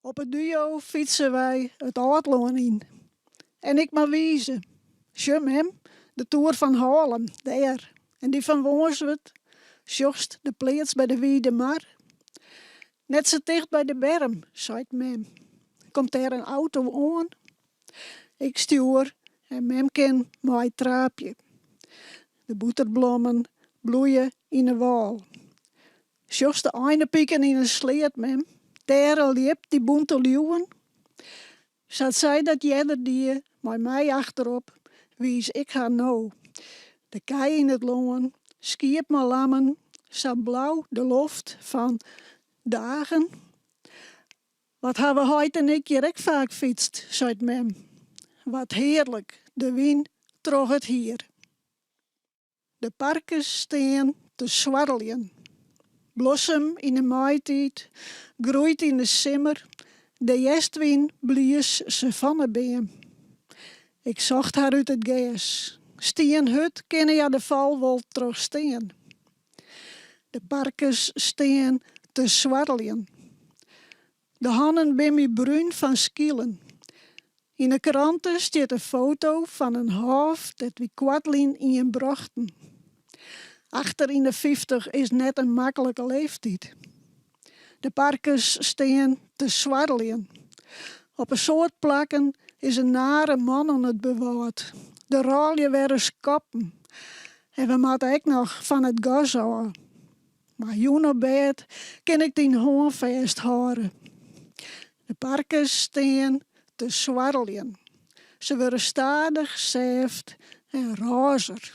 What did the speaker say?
Op het duo fietsen wij het Oudloon in. En ik maar wiezen. Sjum hem, de Toer van Haarlem, daar. En die van Woenswerd, sjochst de pleats bij de Wiede Mar. Net zo dicht bij de berm, zei mem. Komt daar een auto aan? Ik stuur en mem ken mooi traapje. De boeterbloemen bloeien in de wal. Sjochst de ene pieken in een sleet, mem. Daar liep die bonte leeuwen. Zat zij dat jeder die, maar mij achterop, wies ik haar nou. De kei in het loon, skiep maar lammen, zo blauw de loft van dagen. Wat hebben Heid en ik hier ook vaak fietst, zei mem. Wat heerlijk, de wind trog het hier. De parken steen te zwarrelen. Blossem in de maaitijd, groeit in de simmer. De jestwin blies ze van de beem. Ik zocht haar uit het gas. Stien hut kennen ja de val wel terug steen. De parkers steen te zwarrelen. De hannen ben bruin van skielen. In de kranten staat een foto van een hoofd dat wie kwartlin in je brachten. Achter in de 50 is net een makkelijke leeftijd. De parkers steen te zwarrelen. Op een soort plakken is een nare man aan het bewaard. De ralje werden skappen. En we moeten ook nog van het gas houden. Maar jonebed kan ik die hoorn vasthouden. De parkers steen te zwarrelen. Ze worden stadig, zeeft en rozer.